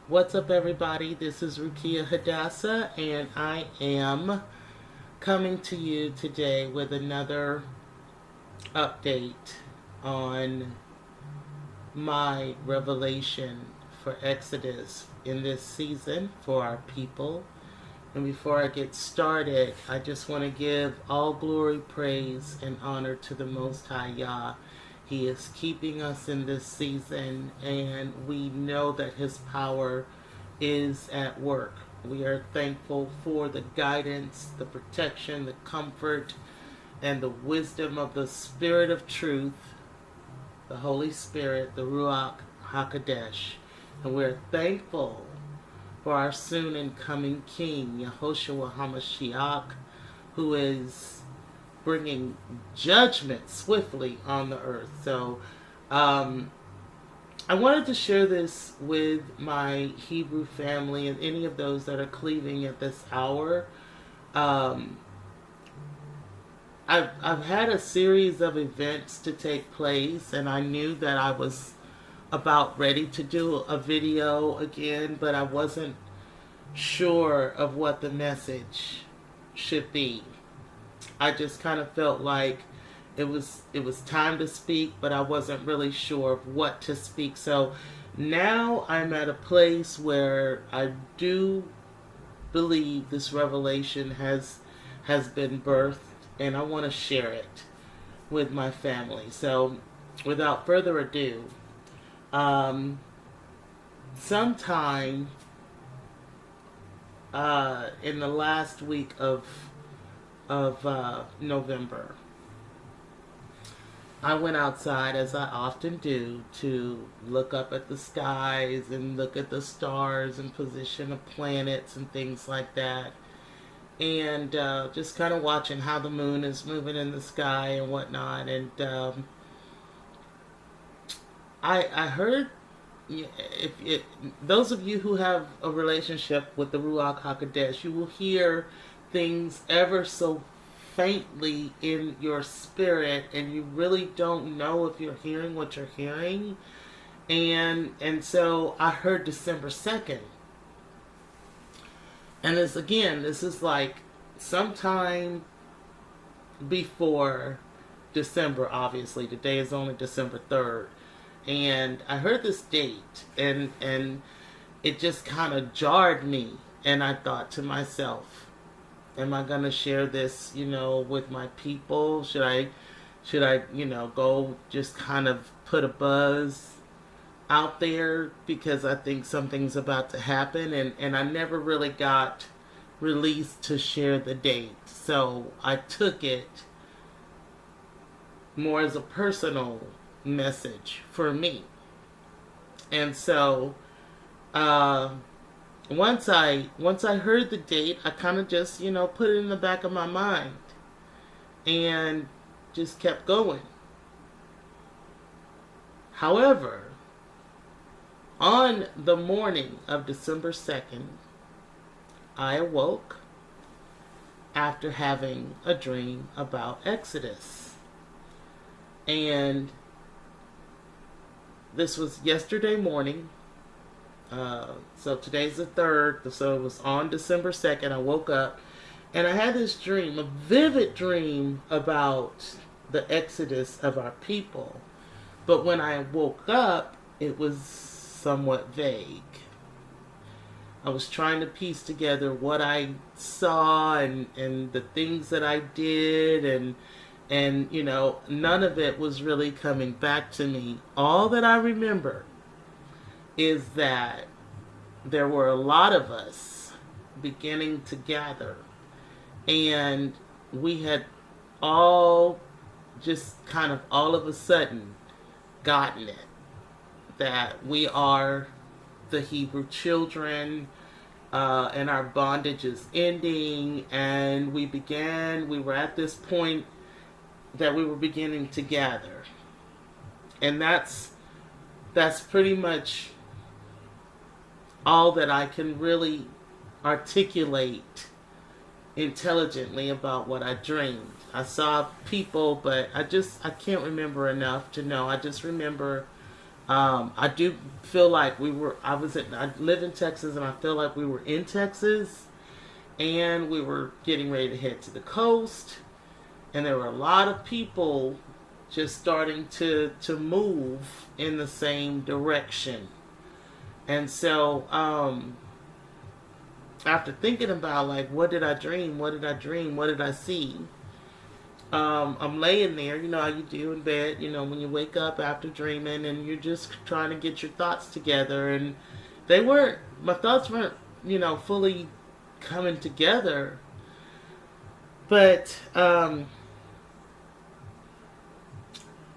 What's up, everybody? This is Rukia Hadassah, and I am coming to you today with another update on my revelation for Exodus in this season for our people. And before I get started, I just want to give all glory, praise, and honor to the Most High Yah. He is keeping us in this season, and we know that His power is at work. We are thankful for the guidance, the protection, the comfort, and the wisdom of the Spirit of Truth, the Holy Spirit, the Ruach HaKodesh. And we're thankful for our soon and coming King, Yehoshua HaMashiach, who is bringing judgment swiftly on the earth. So, I wanted to share this with my Hebrew family and any of those that are cleaving at this hour. Um, I've had a series of events to take place, and I knew that I was about ready to do a video again, but I wasn't sure of what the message should be. I just kind of felt like it was time to speak, but I wasn't really sure of what to speak. So now I'm at a place where I do believe this revelation has been birthed, and I want to share it with my family. So without further ado, um, sometime in the last week of November, I went outside, as I often do, to look up at the skies and look at the stars and position of planets and things like that. And just kind of watching how the moon is moving in the sky and whatnot. And I heard, if those of you who have a relationship with the Ruach Hakodesh, you will hear things ever so faintly in your spirit, and you really don't know if you're hearing what you're hearing. And so I heard December 2nd, and this is like sometime before December. Obviously, today is only December 3rd, and I heard this date, and it just kind of jarred me, and I thought to myself, am I gonna share this, with my people? Should I, go just kind of put a buzz out there, because I think something's about to happen, and I never really got released to share the date. So I took it more as a personal message for me. And so uh, once I heard the date, I kind of just put it in the back of my mind and just kept going. However, on the morning of December 2nd, I awoke after having a dream about Exodus. And this was yesterday morning. So today's the 3rd, so it was on December 2nd. I woke up and I had this dream, a vivid dream about the exodus of our people. But when I woke up, it was somewhat vague. I was trying to piece together what I saw and the things that I did, and none of it was really coming back to me. All that I remember is that there were a lot of us beginning to gather, and we had all just kind of all of a sudden gotten it, that we are the Hebrew children, and our bondage is ending, and we were at this point that we were beginning to gather. And that's pretty much all that I can really articulate intelligently about what I dreamed. I saw people, but I can't remember enough to know. I just remember I do feel like I live in Texas, and I feel like we were in Texas, and we were getting ready to head to the coast, and there were a lot of people just starting to move in the same direction. And so, after thinking about, like, what did I dream? What did I dream? What did I see? I'm laying there, you know how you do in bed, when you wake up after dreaming, and you're just trying to get your thoughts together. And my thoughts weren't, fully coming together. But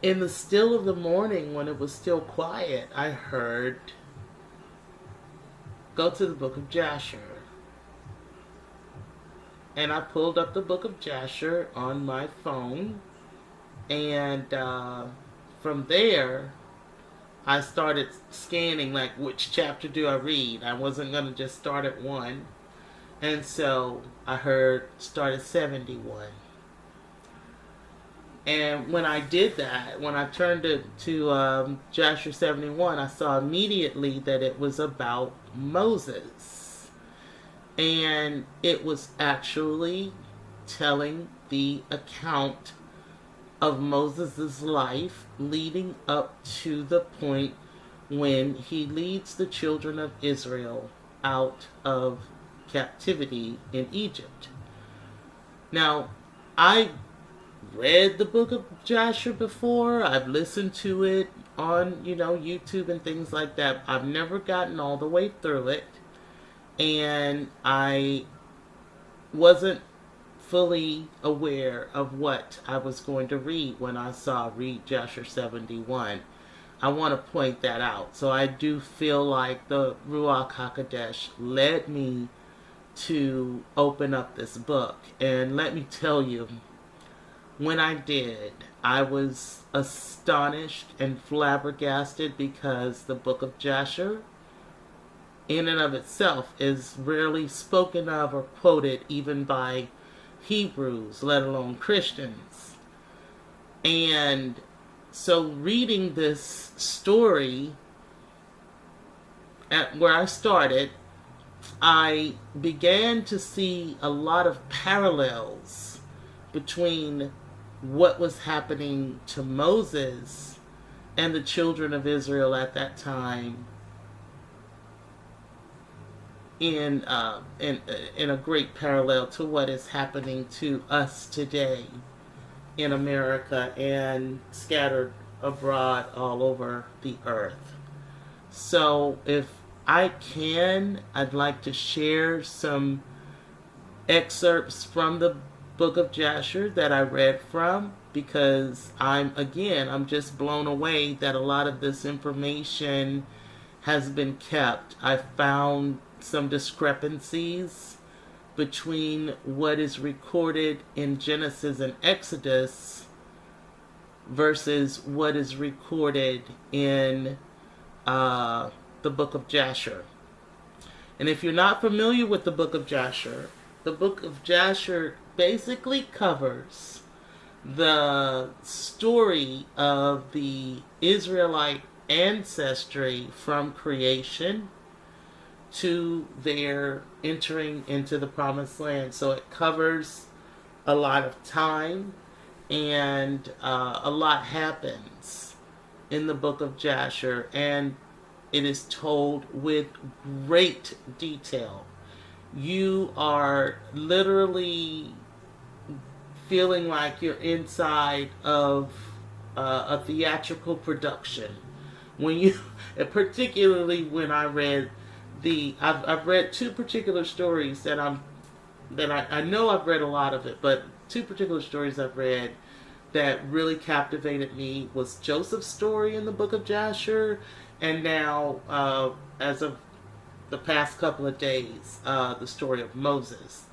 in the still of the morning, when it was still quiet, I heard, go to the book of Jasher. And I pulled up the book of Jasher on my phone. And from there, I started scanning, like, which chapter do I read? I wasn't going to just start at one. And so I start at 71. And when I did that, when I turned to Jasher 71, I saw immediately that it was about Moses. And it was actually telling the account of Moses' life leading up to the point when he leads the children of Israel out of captivity in Egypt. Now, I read the book of Joshua before. I've listened to it on, YouTube and things like that. I've never gotten all the way through it. And I wasn't fully aware of what I was going to read when I read Joshua 71. I want to point that out. So I do feel like the Ruach HaKodesh led me to open up this book. And let me tell you, when I did, I was astonished and flabbergasted, because the book of Jasher, in and of itself, is rarely spoken of or quoted even by Hebrews, let alone Christians. And so reading this story, at where I started, I began to see a lot of parallels between what was happening to Moses and the children of Israel at that time, in a great parallel to what is happening to us today in America and scattered abroad all over the earth. So if I can, I'd like to share some excerpts from the book of Jasher that I read from, because I'm just blown away that a lot of this information has been kept. I found some discrepancies between what is recorded in Genesis and Exodus versus what is recorded in the book of Jasher. And if you're not familiar with the book of Jasher, the book of Jasher basically covers the story of the Israelite ancestry from creation to their entering into the promised land. So it covers a lot of time, and a lot happens in the book of Jasher, and it is told with great detail. You are literally feeling like you're inside of a theatrical production. Particularly when I read I've read two particular stories that I know I've read a lot of it, but two particular stories I've read that really captivated me was Joseph's story in the book of Jasher, and now, as of the past couple of days, the story of Moses.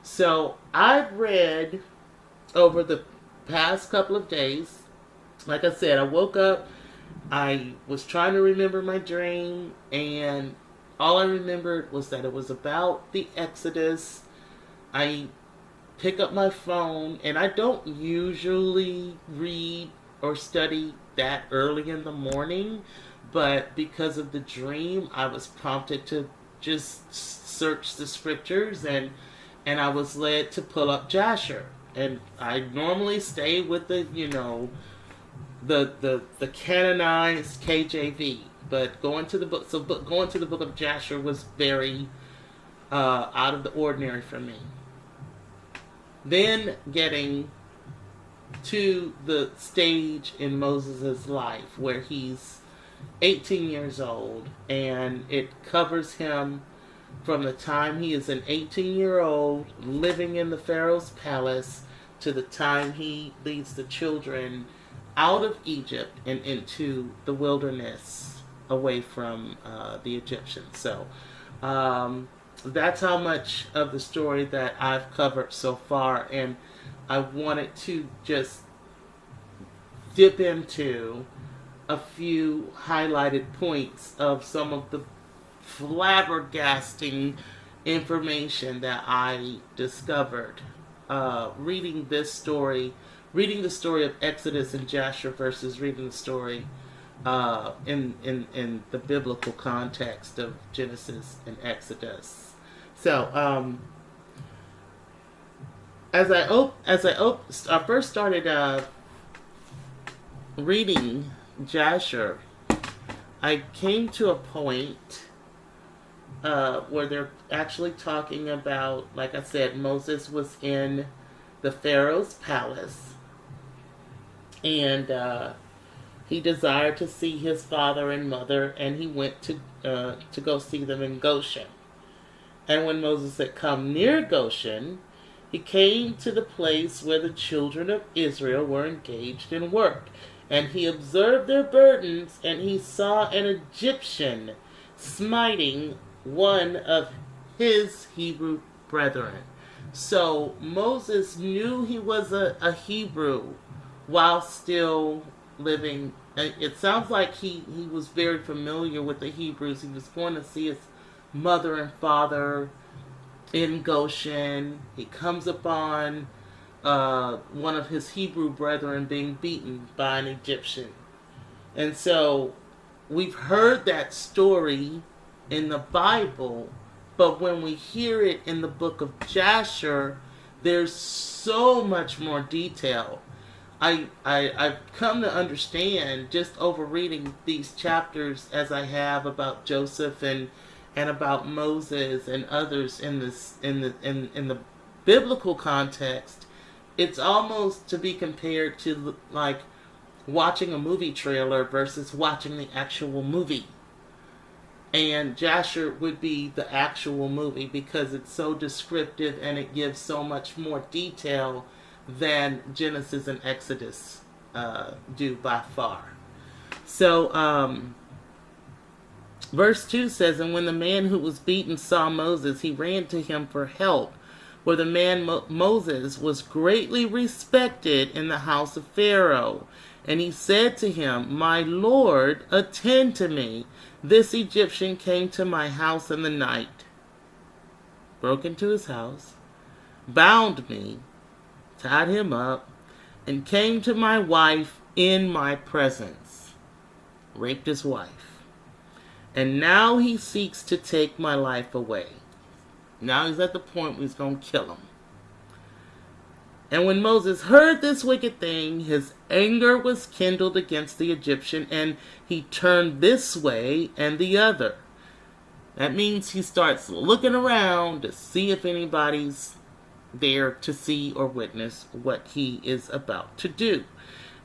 So I've read over the past couple of days, like I said, I woke up, I was trying to remember my dream, and all I remembered was that it was about the Exodus. I pick up my phone, and I don't usually read or study that early in the morning, but because of the dream, I was prompted to just search the scriptures, and I was led to pull up Jasher. And I normally stay with the the canonized KJV, but going to the book of Jasher was very out of the ordinary for me. Then getting to the stage in Moses' life where he's 18 years old, and it covers him from the time he is an 18-year-old living in the Pharaoh's palace to the time he leads the children out of Egypt and into the wilderness away from the Egyptians. So that's how much of the story that I've covered so far, and I wanted to just dip into a few highlighted points of some of the flabbergasting information that I discovered reading the story of Exodus and Jasher versus reading the story in the biblical context of Genesis and Exodus. So as I first started reading Jasher, I came to a point where they're actually talking about, like I said, Moses was in the Pharaoh's palace, and he desired to see his father and mother, and he went to go see them in Goshen. And when Moses had come near Goshen, he came to the place where the children of Israel were engaged in work. And he observed their burdens, and he saw an Egyptian smiting one of his Hebrew brethren. So Moses knew he was a Hebrew while still living. It sounds like he was very familiar with the Hebrews. He was going to see his mother and father in Goshen. He comes upon one of his Hebrew brethren being beaten by an Egyptian. And so we've heard that story in the Bible, but when we hear it in the book of Jasher, there's so much more detail. I've come to understand just over reading these chapters as I have about Joseph and about Moses and others in the biblical context. It's almost to be compared to like watching a movie trailer versus watching the actual movie. And Jasher would be the actual movie because it's so descriptive and it gives so much more detail than Genesis and Exodus do by far. So, verse 2 says, "And when the man who was beaten saw Moses, he ran to him for help. For the man Moses was greatly respected in the house of Pharaoh. And he said to him, 'My Lord, attend to me. This Egyptian came to my house in the night, broke into his house, bound me, tied him up, and came to my wife in my presence,' raped his wife. 'And now he seeks to take my life away.'" Now he's at the point where he's going to kill him. "And when Moses heard this wicked thing, his anger was kindled against the Egyptian, and he turned this way and the other." That means he starts looking around to see if anybody's there to see or witness what he is about to do.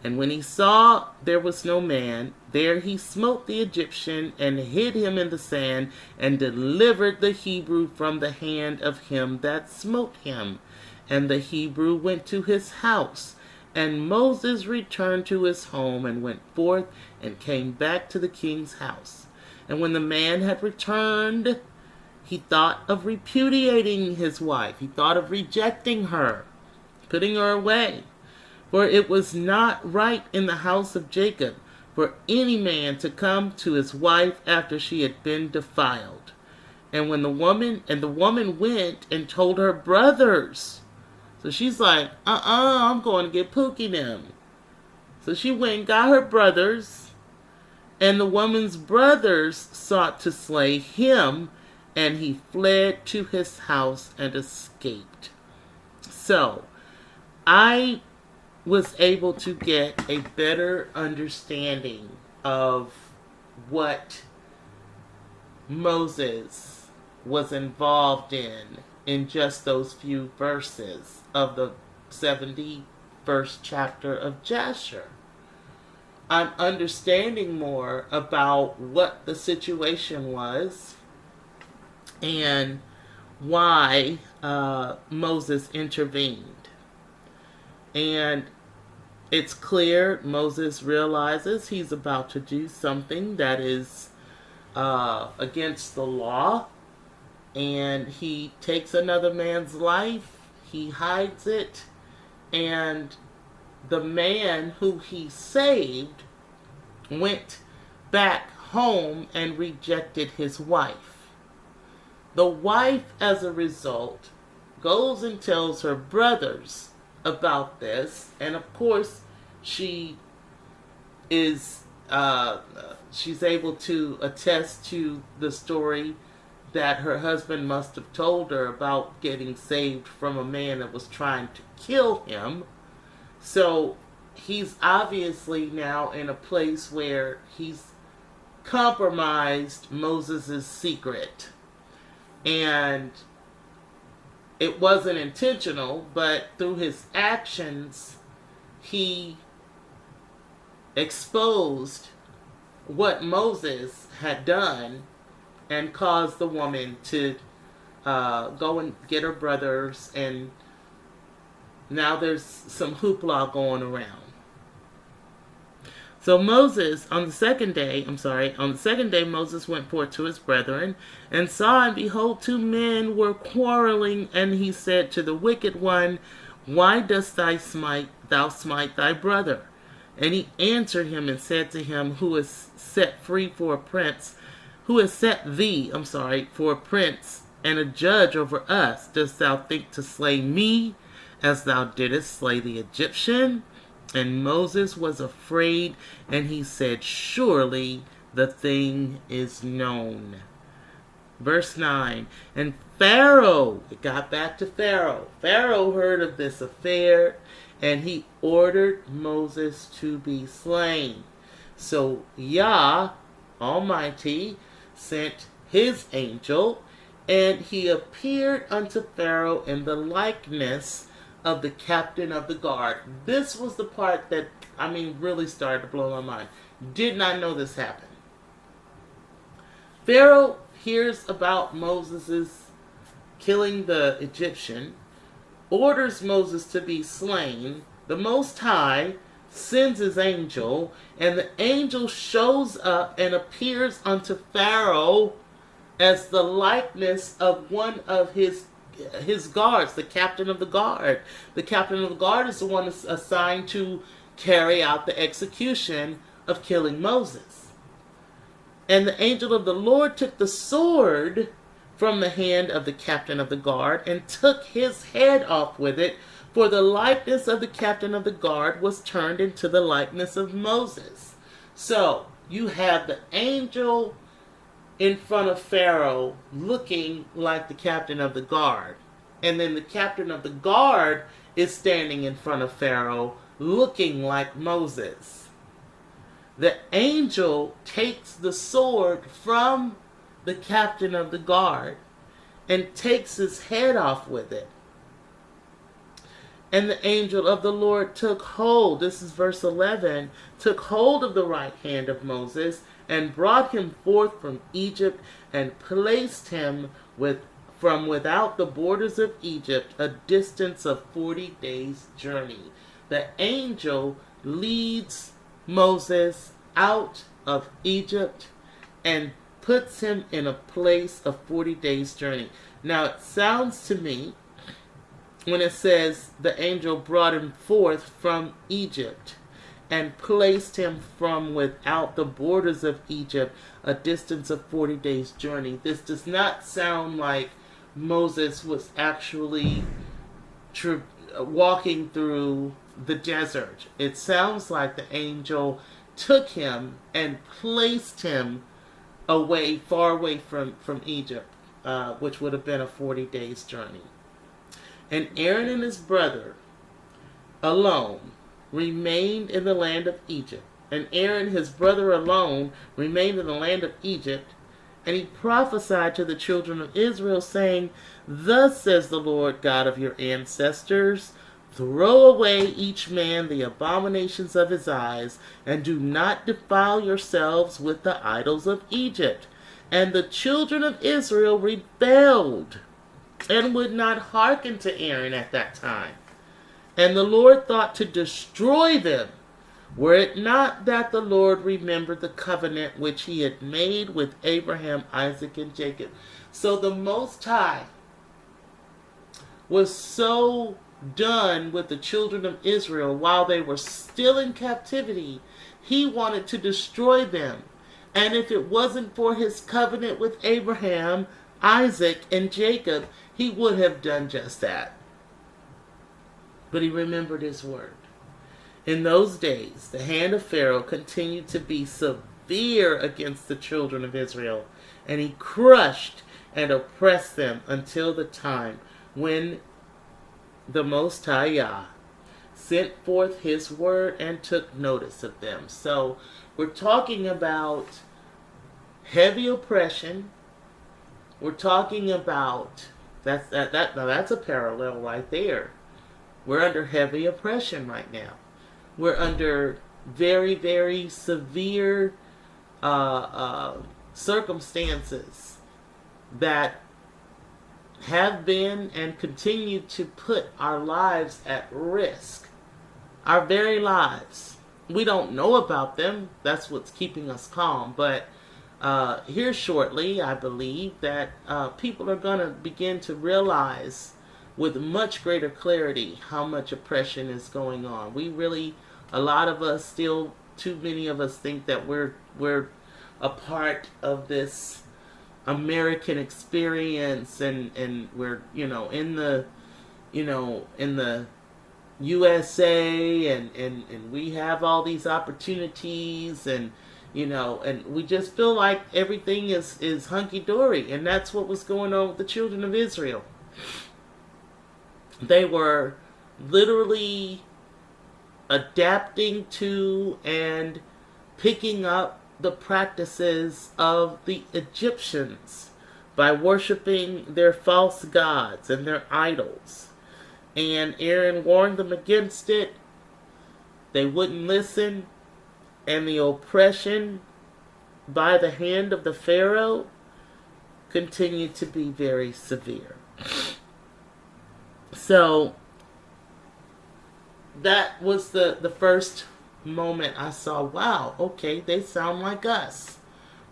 "And when he saw there was no man there, he smote the Egyptian and hid him in the sand, and delivered the Hebrew from the hand of him that smote him. And the Hebrew went to his house. And Moses returned to his home, and went forth, and came back to the king's house. And when the man had returned, he thought of repudiating his wife. He thought of rejecting her, putting her away. For it was not right in the house of Jacob for any man to come to his wife after she had been defiled. And when the woman went and told her brothers." So she's like, I'm going to get Pookie them. So she went and got her brothers, And the woman's brothers sought to slay him, and he fled to his house and escaped. So, I was able to get a better understanding of what Moses was involved in just those few verses of the 71st chapter of Jasher. I'm understanding more about what the situation was and why Moses intervened. And it's clear Moses realizes he's about to do something that is against the law, and he takes another man's life, he hides it, and the man who he saved went back home and rejected his wife. The wife, as a result, goes and tells her brothers about this, and of course she is she's able to attest to the story that her husband must have told her about getting saved from a man that was trying to kill him. So he's obviously now in a place where he's compromised Moses' secret. And it wasn't intentional, but through his actions, he exposed what Moses had done and caused the woman to go and get her brothers, and now there's some hoopla going around. So Moses, on the second day, Moses went forth to his brethren, and saw, and behold, two men were quarreling, and he said to the wicked one, Why dost thou smite thy brother? And he answered him and said to him, Who is set free for a prince, who has set thee, for a prince and a judge over us? Dost thou think to slay me, as thou didst slay the Egyptian? And Moses was afraid, and he said, Surely the thing is known. Verse 9, and Pharaoh, it got back to Pharaoh. Pharaoh heard of this affair, and he ordered Moses to be slain. So Yah, Almighty, sent his angel, and he appeared unto Pharaoh in the likeness of the captain of the guard. This was the part that, really started to blow my mind. Did not know this happened. Pharaoh hears about Moses' killing the Egyptian, orders Moses to be slain. The Most High sends his angel, and the angel shows up and appears unto Pharaoh as the likeness of one of his guards, the captain of the guard. The captain of the guard is the one that's assigned to carry out the execution of killing Moses. And the angel of the Lord took the sword from the hand of the captain of the guard and took his head off with it, for the likeness of the captain of the guard was turned into the likeness of Moses. So you have the angel in front of Pharaoh looking like the captain of the guard. And then the captain of the guard is standing in front of Pharaoh looking like Moses. The angel takes the sword from the captain of the guard and takes his head off with it. And the angel of the Lord took hold, this is verse 11, took hold of the right hand of Moses and brought him forth from Egypt and placed him from without the borders of Egypt, a distance of 40 days' journey. The angel leads Moses out of Egypt and puts him in a place of 40 days' journey. Now it sounds to me, when it says the angel brought him forth from Egypt and placed him from without the borders of Egypt, a distance of 40 days' journey, this does not sound like Moses was actually walking through the desert. It sounds like the angel took him and placed him far away from Egypt, which would have been a 40 days journey. And Aaron and his brother alone remained in the land of Egypt. And Aaron, his brother alone, remained in the land of Egypt. And he prophesied to the children of Israel, saying, "Thus says the Lord God of your ancestors, throw away each man the abominations of his eyes, and do not defile yourselves with the idols of Egypt." And the children of Israel rebelled and would not hearken to Aaron at that time. And the Lord thought to destroy them, were it not that the Lord remembered the covenant which he had made with Abraham, Isaac, and Jacob. So the Most High was so done with the children of Israel while they were still in captivity, he wanted to destroy them. And if it wasn't for his covenant with Abraham, Isaac, and Jacob, he would have done just that. But he remembered his word. In those days, the hand of Pharaoh continued to be severe against the children of Israel, and he crushed and oppressed them until the time when the Most High Yah sent forth his word and took notice of them. So we're talking about heavy oppression. We're talking about that's a parallel right there. We're under heavy oppression right now. We're under very, very severe circumstances that have been and continue to put our lives at risk. Our very lives. We don't know about them. That's what's keeping us calm. But here shortly, I believe that people are going to begin to realize with much greater clarity how much oppression is going on. A lot of us still, too many of us think that we're a part of this American experience, and we're in the USA, and we have all these opportunities, and we just feel like everything is hunky-dory. And that's what was going on with the children of Israel. They were literally adapting to and picking up the practices of the Egyptians by worshiping their false gods and their idols. And Aaron warned them against it. They wouldn't listen. And the oppression by the hand of the Pharaoh continued to be very severe. So that was the first moment I saw, wow, okay, they sound like us.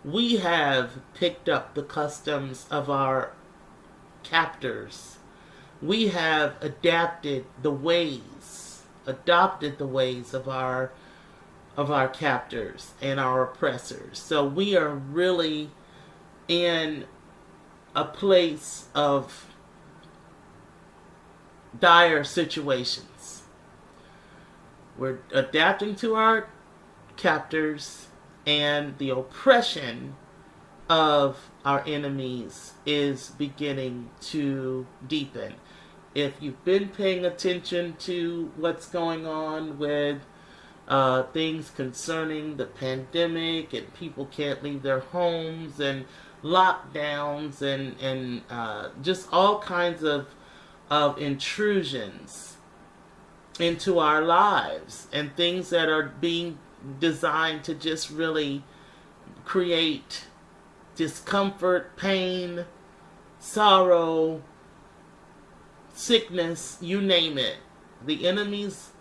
We have picked up the customs of our captors. We have adopted the ways of our captors and our oppressors. So we are really in a place of dire situations. We're adapting to our captors, and the oppression of our enemies is beginning to deepen. If you've been paying attention to what's going on with things concerning the pandemic, and people can't leave their homes, and lockdowns, and just all kinds of intrusions into our lives, and things that are being designed to just really create discomfort, pain, sorrow, sickness, you name it. The enemy's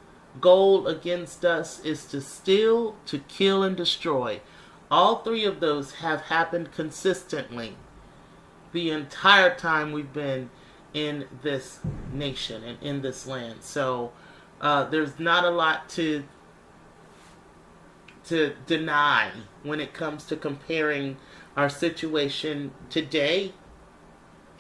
goal against us is to steal, to kill, and destroy. All three of those have happened consistently the entire time we've been in this nation and in this land. So there's not a lot to deny when it comes to comparing our situation today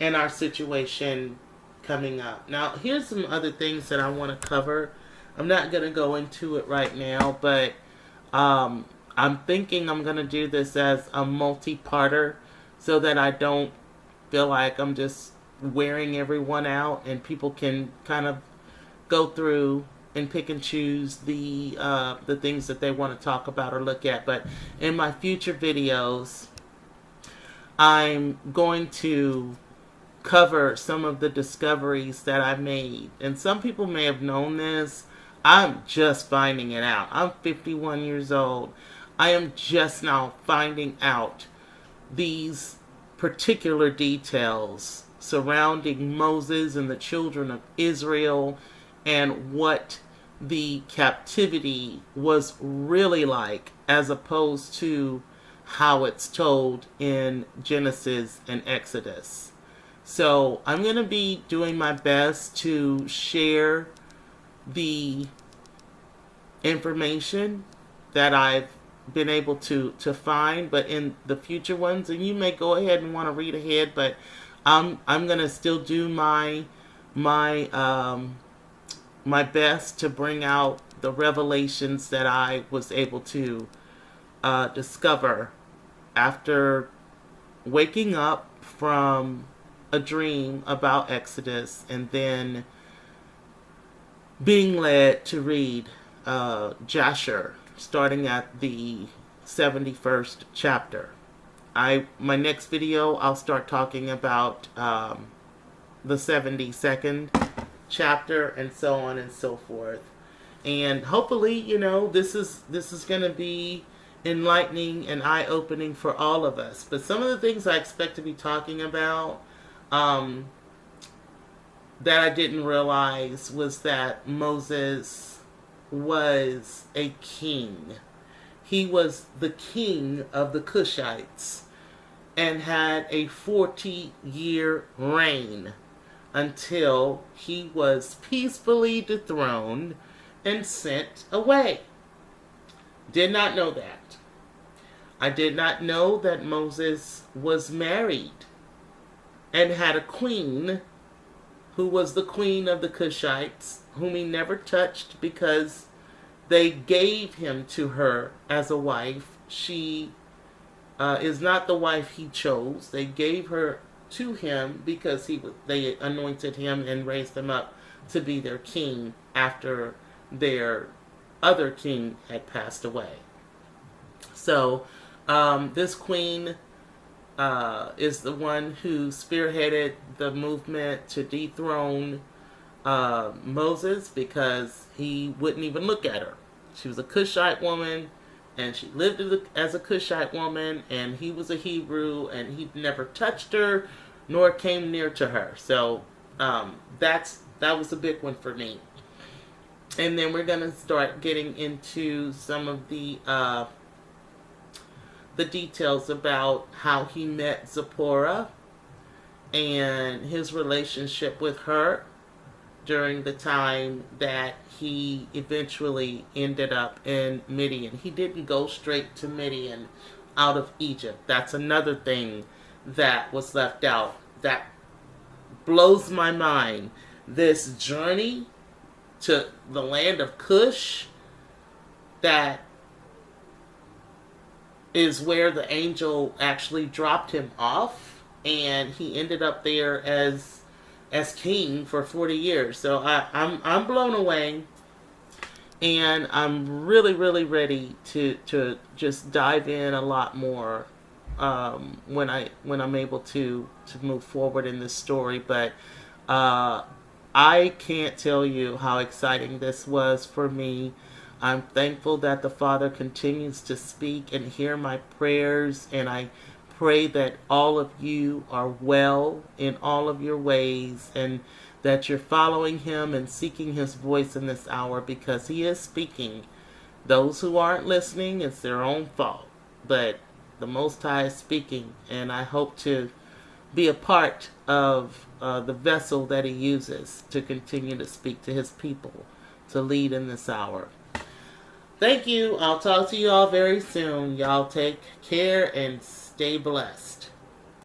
and our situation coming up. Now, here's some other things that I want to cover. I'm not going to go into it right now, but I'm thinking I'm going to do this as a multi-parter so that I don't feel like I'm just wearing everyone out, and people can kind of go through and pick and choose the things that they want to talk about or look at. But in my future videos, I'm going to cover some of the discoveries that I made. And some people may have known this. I'm just finding it out. I'm 51 years old. I am just now finding out these particular details surrounding Moses and the children of Israel and what the captivity was really like, as opposed to how it's told in Genesis and Exodus. So I'm going to be doing my best to share the information that I've been able to find, but in the future ones, and you may go ahead and want to read ahead, but I'm gonna still do my best to bring out the revelations that I was able to discover after waking up from a dream about Exodus and then being led to read Jasher, starting at the 71st chapter. My next video, I'll start talking about the 72nd chapter and so on and so forth. And hopefully, this is going to be enlightening and eye-opening for all of us. But some of the things I expect to be talking about that I didn't realize was that Moses was a king. He was the king of the Cushites and had a 40-year reign until he was peacefully dethroned and sent away. Did not know that. I did not know that Moses was married and had a queen who was the queen of the Cushites, whom he never touched because they gave him to her as a wife. She is not the wife he chose. They gave her to him because they anointed him and raised him up to be their king after their other king had passed away. So this queen is the one who spearheaded the movement to dethrone Moses because he wouldn't even look at her. She was a Cushite woman, and she lived as a Cushite woman, and he was a Hebrew, and he never touched her nor came near to her. So that was a big one for me. And then we're going to start getting into some of the details about how he met Zipporah and his relationship with her during the time that he eventually ended up in Midian. He didn't go straight to Midian out of Egypt. That's another thing that was left out. That blows my mind. This journey to the land of Cush, that is where the angel actually dropped him off, and he ended up there as king for 40 years. So I'm blown away, and I'm really, really ready to just dive in a lot more when I'm able to move forward in this story. But I can't tell you how exciting this was for me. I'm thankful that the Father continues to speak and hear my prayers, and I pray that all of you are well in all of your ways, and that you're following Him and seeking His voice in this hour, because He is speaking. Those who aren't listening, it's their own fault, but the Most High is speaking, and I hope to be a part of the vessel that He uses to continue to speak to His people, to lead in this hour. Thank you. I'll talk to you all very soon. Y'all take care and stay blessed.